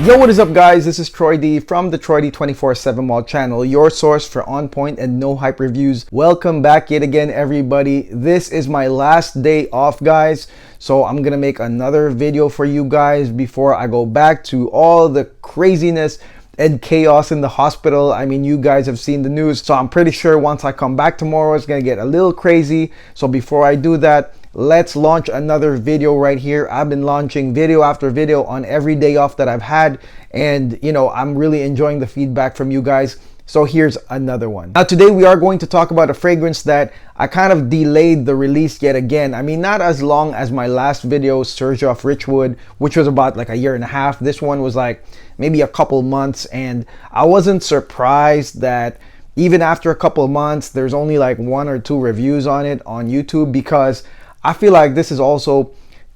Yo, what is up guys? This is Troy D from the Troy D 24/7 Mall channel, your source for on point and no hype reviews. Welcome back yet again everybody. This is my last day off guys, so I'm gonna make another video for you guys before I go back to all the craziness and chaos in the hospital. I mean, you guys have seen the news, so I'm pretty sure once I come back tomorrow it's gonna get a little crazy. So before I do that, let's launch another video right here. I've been launching video after video on every day off that I've had, and you know, I'm really enjoying the feedback from you guys. So here's another one. Now today we are going to talk about a fragrance that I kind of delayed the release yet again. I mean, not as long as my last video, Surge Off Richwood, which was about like a year and a half. This one was like maybe a couple months, and I wasn't surprised that even after a couple of months there's only like 1 or 2 reviews on it on YouTube, because I feel like this is also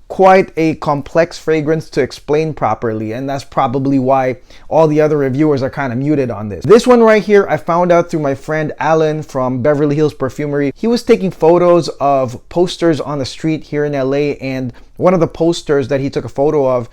quite a complex fragrance to explain properly, and that's probably why all the other reviewers are kind of muted on this. This one right here I found out through my friend Alan from Beverly Hills Perfumery. He was taking photos of posters on the street here in LA, and one of the posters that he took a photo of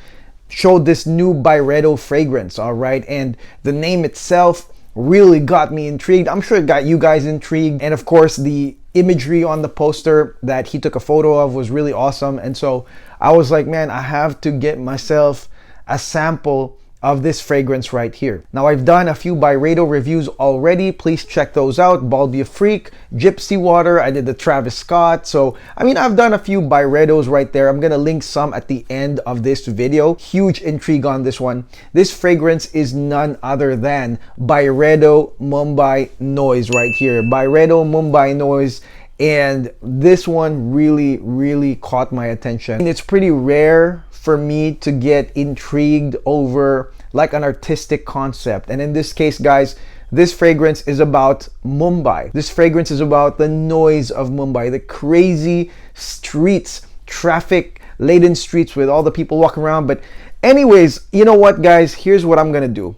showed this new Byredo fragrance, all right? And the name itself really got me intrigued. I'm sure it got you guys intrigued, and of course the imagery on the poster that he took a photo of was really awesome. And so I was like, man, I have to get myself a sample of this fragrance right here. Now I've done a few Byredo reviews already. Please check those out. Bald Be a Freak, Gypsy Water, I did the Travis Scott. So I mean, I've done a few Byredos right there. I'm gonna link some at the end of this video. Huge intrigue on this one. This fragrance is none other than Byredo Mumbai Noise right here. Byredo Mumbai Noise. And this one really caught my attention. And it's pretty rare for me to get intrigued over like an artistic concept. And in this case, guys, this fragrance is about Mumbai. This fragrance is about the noise of Mumbai, the crazy streets, traffic laden streets with all the people walking around. But anyways, you know what guys, here's what I'm gonna do.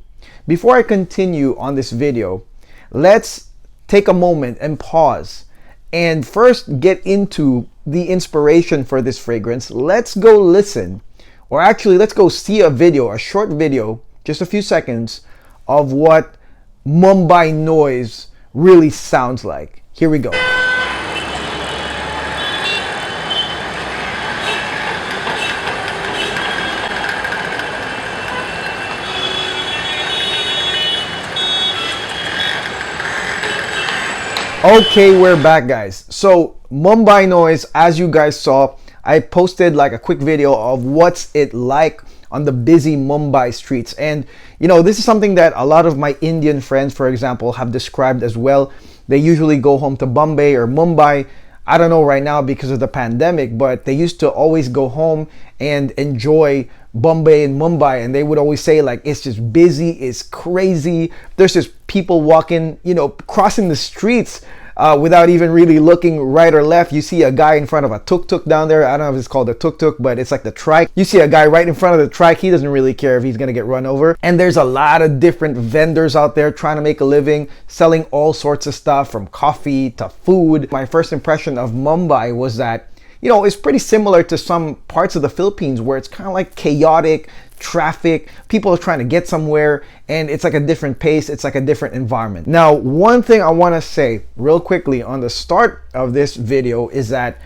Before I continue on this video, let's take a moment and pause and first get into the inspiration for this fragrance. Let's go listen, or actually let's go see a video, a short video, just a few seconds of what Mumbai Noise really sounds like. Here we go. Okay, we're back guys. So Mumbai Noise, as you guys saw, I posted like a quick video of what's it like on the busy Mumbai streets. And you know, this is something that a lot of my Indian friends, for example, have described as well. They usually go home to Bombay or Mumbai. I don't know right now because of the pandemic, but they used to always go home and enjoy Bombay and Mumbai, and they would always say like, it's just busy, it's crazy, there's just people walking, you know, crossing the streets without even really looking right or left. You see a guy in front of a tuk-tuk down there. I don't know if it's called a tuk-tuk, but it's like the trike. You see a guy right in front of the trike. He doesn't really care if he's gonna get run over. And there's a lot of different vendors out there trying to make a living, selling all sorts of stuff from coffee to food. My first impression of Mumbai was that, you know, it's pretty similar to some parts of the Philippines where it's kind of like chaotic, traffic, people are trying to get somewhere, and it's like a different pace, it's like a different environment. Now, one thing I want to say real quickly on the start of this video is that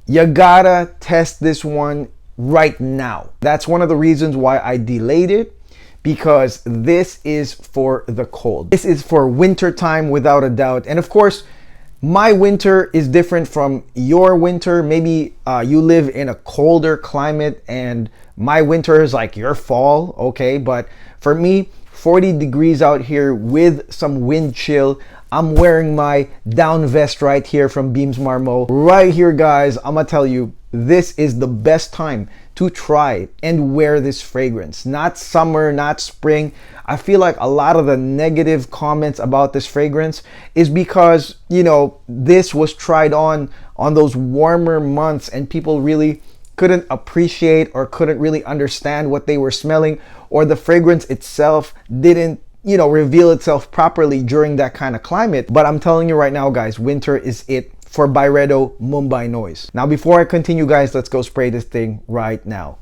you gotta test this one right now. That's one of the reasons why I delayed it, because this is for the cold. This is for winter time without a doubt. And of course, my winter is different from your winter. Maybe you live in a colder climate and my winter is like your fall, okay? But for me, 40 degrees out here with some wind chill. I'm wearing my down vest right here from Beams Marmo. Right here, guys, I'm gonna tell you, this is the best time to try and wear this fragrance. Not summer, not spring. I feel like a lot of the negative comments about this fragrance is because, you know, this was tried on those warmer months and people really couldn't appreciate or couldn't really understand what they were smelling, or the fragrance itself didn't, you know, reveal itself properly during that kind of climate. But I'm telling you right now, guys, winter is it for Byredo Mumbai Noise. Now, before I continue, guys, let's go spray this thing right now.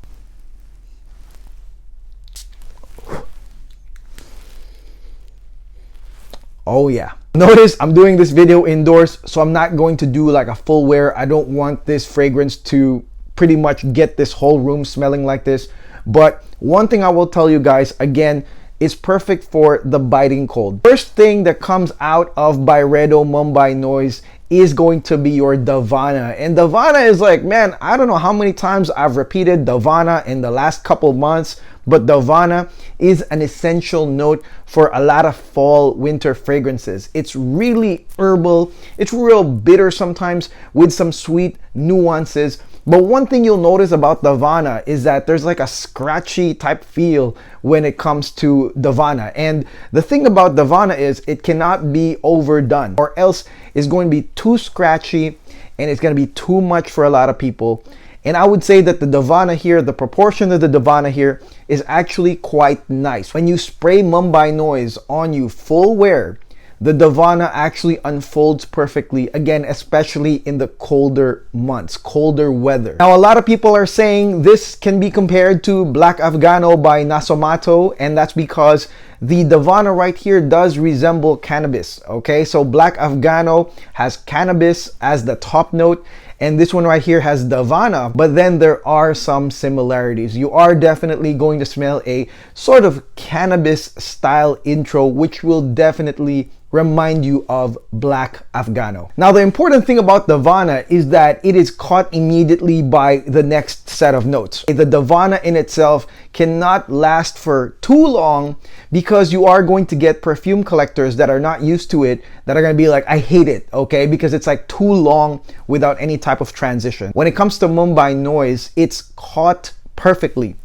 Oh yeah. Notice I'm doing this video indoors, so I'm not going to do like a full wear. I don't want this fragrance to pretty much get this whole room smelling like this. But one thing I will tell you guys, again, is perfect for the biting cold. First thing that comes out of Byredo Mumbai Noise is going to be your Davana. And Davana is like, man, I don't know how many times I've repeated Davana in the last couple months, but Davana is an essential note for a lot of fall winter fragrances. It's really herbal, it's real bitter sometimes with some sweet nuances. But one thing you'll notice about Davana is that there's like a scratchy type feel when it comes to Davana. And the thing about Davana is it cannot be overdone, or else it's going to be too scratchy and it's going to be too much for a lot of people. And I would say that the Davana here, the proportion of the Davana here is actually quite nice. When you spray Mumbai Noise on you full wear, the Davana actually unfolds perfectly, again, especially in the colder months, colder weather. Now, a lot of people are saying this can be compared to Black Afghano by Nasomato, and that's because the Davana right here does resemble cannabis, okay? So Black Afghano has cannabis as the top note, and this one right here has Davana, but then there are some similarities. You are definitely going to smell a sort of cannabis style intro, which will definitely remind you of Black Afghano. Now, the important thing about Davana is that it is caught immediately by the next set of notes. The Davana in itself cannot last for too long because you are going to get perfume collectors that are not used to it that are going to be like, I hate it, okay? Because it's like too long without any type of transition. When it comes to Mumbai Noise, it's caught perfectly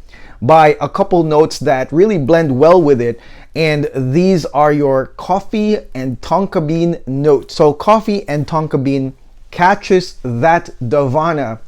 by a couple notes that really blend well with it, and these are your coffee and tonka bean notes. So coffee and tonka bean catches that Davana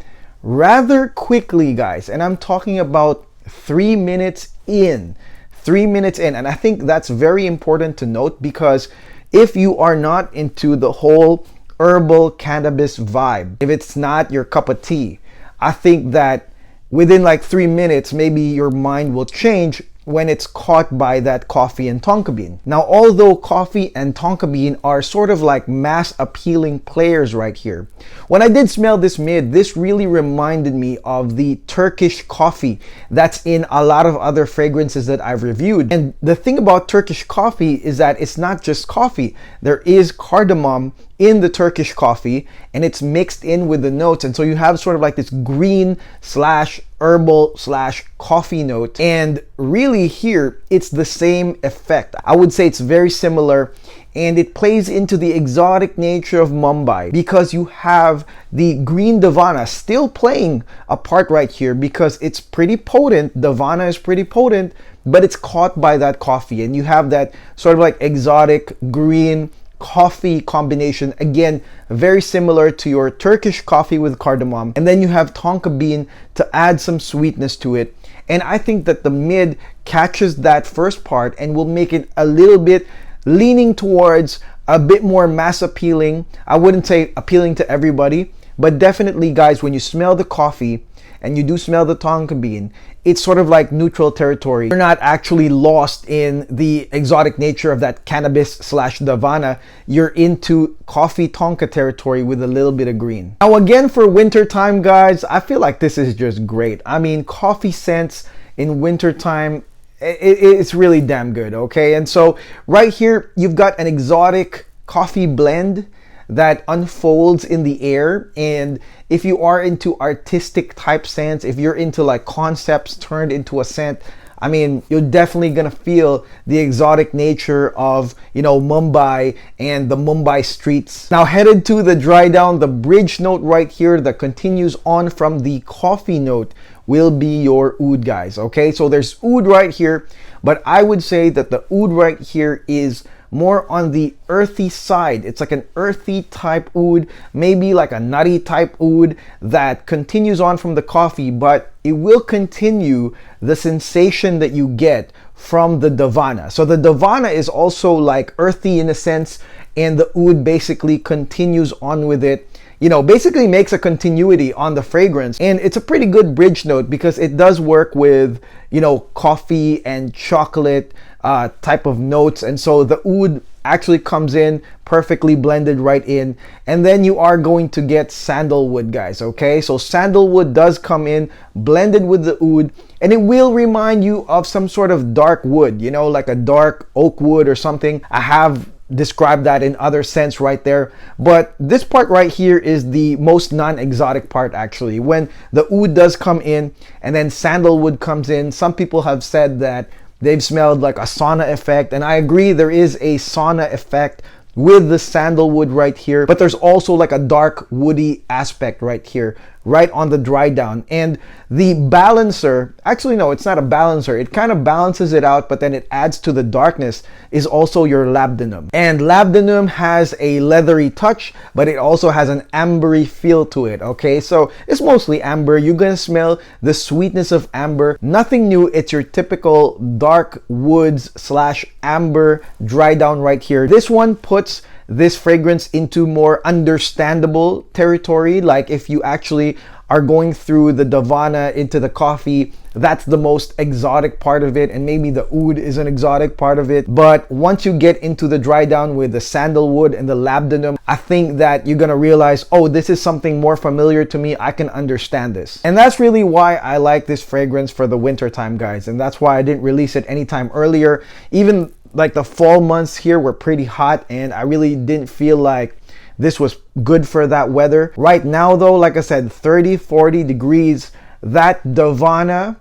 rather quickly, guys, and I'm talking about 3 minutes in. 3 minutes in, and I think that's very important to note, because if you are not into the whole herbal cannabis vibe, if it's not your cup of tea, I think that within like 3 minutes, maybe your mind will change when it's caught by that coffee and tonka bean. Now, although coffee and tonka bean are sort of like mass appealing players right here, when I did smell this mid, this really reminded me of the Turkish coffee that's in a lot of other fragrances that I've reviewed. And the thing about Turkish coffee is that it's not just coffee. There is cardamom in the Turkish coffee, and it's mixed in with the notes, and so you have sort of like this green slash herbal slash coffee note. And really here it's the same effect. I would say it's very similar, and it plays into the exotic nature of Mumbai because you have the green Davana still playing a part right here because it's pretty potent. Davana is pretty potent, but it's caught by that coffee, and you have that sort of like exotic green coffee combination, again very similar to your Turkish coffee with cardamom, and then you have tonka bean to add some sweetness to it. And I think that the mid catches that first part and will make it a little bit leaning towards a bit more mass appealing. I wouldn't say appealing to everybody, but definitely, guys, when you smell the coffee and you do smell the tonka bean, it's sort of like neutral territory. You're not actually lost in the exotic nature of that cannabis slash Davana. You're into coffee tonka territory with a little bit of green. Now, again, for winter time, guys, I feel like this is just great. I mean, coffee scents in winter time, it's really damn good, okay? And so right here, you've got an exotic coffee blend that unfolds in the air. And if you are into artistic type scents, if you're into like concepts turned into a scent, I mean, you're definitely gonna feel the exotic nature of, you know, Mumbai and the Mumbai streets. Now, headed to the dry down, the bridge note right here that continues on from the coffee note will be your oud, guys, okay? So there's oud right here, but I would say that the oud right here is more on the earthy side. It's like an earthy type oud, maybe like a nutty type oud that continues on from the coffee, but it will continue the sensation that you get from the Davana. So the Davana is also like earthy in a sense, and the oud basically continues on with it. You know, basically makes a continuity on the fragrance. And it's a pretty good bridge note because it does work with, you know, coffee and chocolate type of notes. And so the oud actually comes in perfectly blended right in. And then you are going to get sandalwood, guys, okay? So sandalwood does come in blended with the oud, and it will remind you of some sort of dark wood, you know, like a dark oak wood or something. I have described that in other sense right there, but this part right here is the most non-exotic part actually. When the oud does come in and then sandalwood comes in, some people have said that they've smelled like a sauna effect, and I agree, there is a sauna effect with the sandalwood right here, but there's also like a dark woody aspect right here, right on the dry down. And the balancer, actually no, it's not a balancer, it kind of balances it out, but then it adds to the darkness, is also your labdanum. And labdanum has a leathery touch, but it also has an ambery feel to it, okay? So it's mostly amber. You're gonna smell the sweetness of amber. Nothing new, it's your typical dark woods slash amber dry down right here. This one puts this fragrance into more understandable territory. Like if you actually are going through the Davana into the coffee, that's the most exotic part of it, and maybe the oud is an exotic part of it. But once you get into the dry down with the sandalwood and the labdanum, I think that you're gonna realize, oh, this is something more familiar to me, I can understand this. And that's really why I like this fragrance for the winter time, guys, and that's why I didn't release it anytime earlier. Even like the fall months here were pretty hot, and I really didn't feel like this was good for that weather. Right now though, like I said, 30-40 degrees, that Davana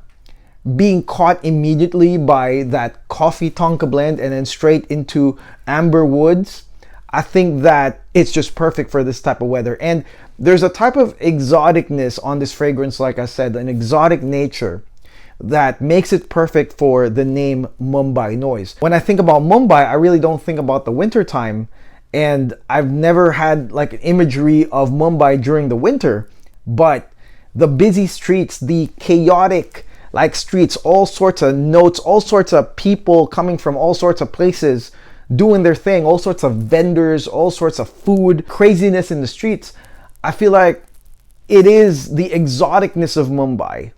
being caught immediately by that coffee tonka blend and then straight into amber woods, I think that it's just perfect for this type of weather. And there's a type of exoticness on this fragrance, like I said, an exotic nature that makes it perfect for the name Mumbai Noise. When I think about Mumbai, I really don't think about the winter time, and I've never had like an imagery of Mumbai during the winter, but the busy streets, the chaotic like streets, all sorts of notes, all sorts of people coming from all sorts of places doing their thing, all sorts of vendors, all sorts of food, craziness in the streets. I feel like it is the exoticness of Mumbai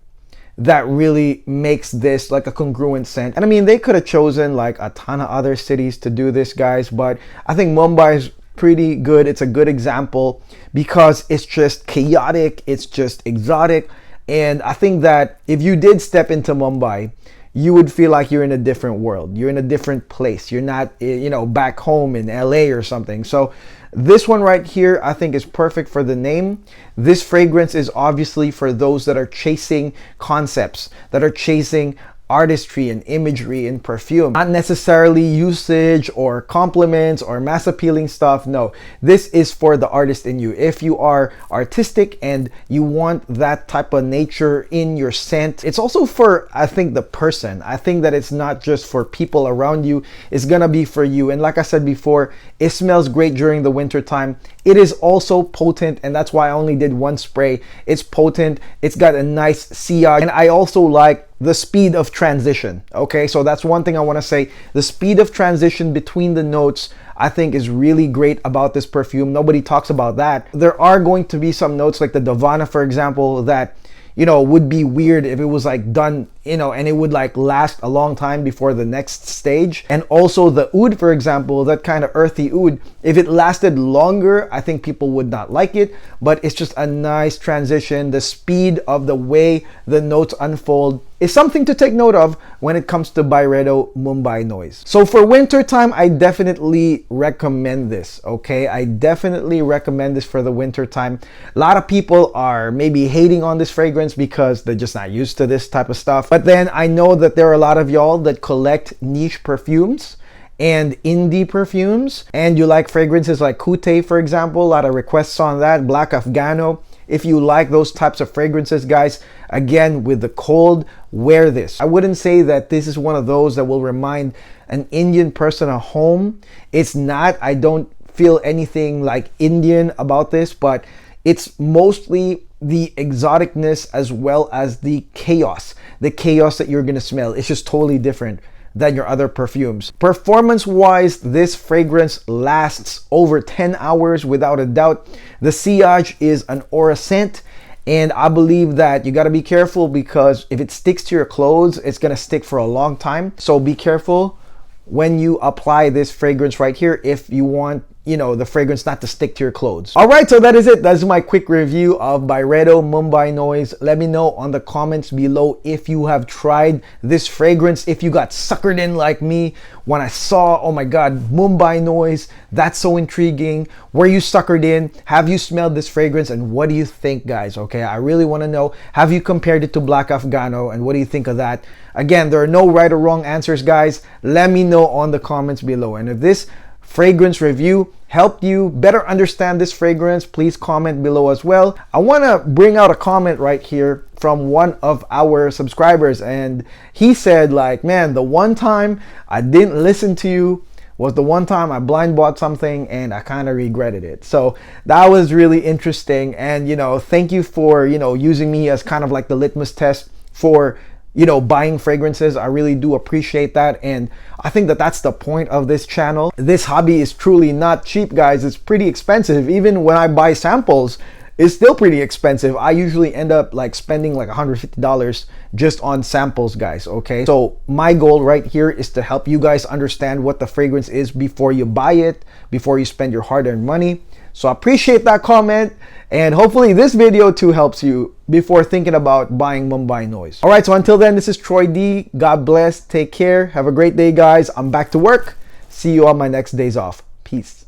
that really makes this like a congruent scent. And I mean, they could have chosen like a ton of other cities to do this, guys, but I think Mumbai is pretty good. It's a good example because it's just chaotic, it's just exotic. And I think that if you did step into Mumbai, you would feel like you're in a different world. You're in a different place. You're not, you know, back home in LA or something. So this one right here, I think is perfect for the name. This fragrance is obviously for those that are chasing concepts, that are chasing artistry and imagery in perfume, not necessarily usage or compliments or mass appealing stuff. No, this is for the artist in you. If you are artistic and you want that type of nature in your scent, it's also for, I think, the person. I think that it's not just for people around you, it's gonna be for you. And like I said before, it smells great during the winter time. It is also potent, and that's why I only did one spray. It's potent, it's got a nice sillage, and I also like the speed of transition. Okay, so that's one thing I want to say. The speed of transition between the notes, I think, is really great about this perfume. Nobody talks about that. There are going to be some notes like the Davana, for example, that, you know, would be weird if it was like done, you know, and it would like last a long time before the next stage. And also the oud, for example, that kind of earthy oud, if it lasted longer, I think people would not like it, but it's just a nice transition. The speed of the way the notes unfold is something to take note of when it comes to Byredo Mumbai Noise. So for winter time, I definitely recommend this, okay? I definitely recommend this for the winter time. A lot of people are maybe hating on this fragrance because they're just not used to this type of stuff. But then I know that there are a lot of y'all that collect niche perfumes and indie perfumes, and you like fragrances like Kute, for example. A lot of requests on that. Black Afghano. If you like those types of fragrances, guys, again, with the cold, wear this. I wouldn't say that this is one of those that will remind an Indian person of home. It's not. I don't feel anything like Indian about this, but it's mostly the exoticness as well as the chaos that you're gonna smell. It's just totally different than your other perfumes. Performance-wise, this fragrance lasts over 10 hours without a doubt. The sillage is an aura scent, and I believe that you gotta be careful because if it sticks to your clothes, it's gonna stick for a long time. So be careful when you apply this fragrance right here if you want, you know, the fragrance not to stick to your clothes. All right, so that is it. That's my quick review of Byredo Mumbai Noise. Let me know on the comments below if you have tried this fragrance, if you got suckered in like me when I saw, oh my God, Mumbai Noise. That's so intriguing. Were you suckered in? Have you smelled this fragrance? And what do you think, guys? Okay, I really want to know. Have you compared it to Black Afghano? And what do you think of that? Again, there are no right or wrong answers, guys. Let me know on the comments below. And if this fragrance review helped you better understand this fragrance, please comment below as well. I want to bring out a comment right here from one of our subscribers, and he said, like, man, the one time I didn't listen to you was the one time I blind bought something and I kind of regretted it. So that was really interesting, and you know, thank you for, you know, using me as kind of like the litmus test for, you know, buying fragrances. I really do appreciate that, and I think that that's the point of this channel. This hobby is truly not cheap, guys. It's pretty expensive. Even when I buy samples, it's still pretty expensive. I usually end up like spending like $150 just on samples, guys. Okay, so my goal right here is to help you guys understand what the fragrance is before you buy it, before you spend your hard-earned money. So I appreciate that comment, and hopefully this video too helps you before thinking about buying Mumbai Noise. All right, so until then, this is Troy D. God bless. Take care. Have a great day, guys. I'm back to work. See you on my next days off. Peace.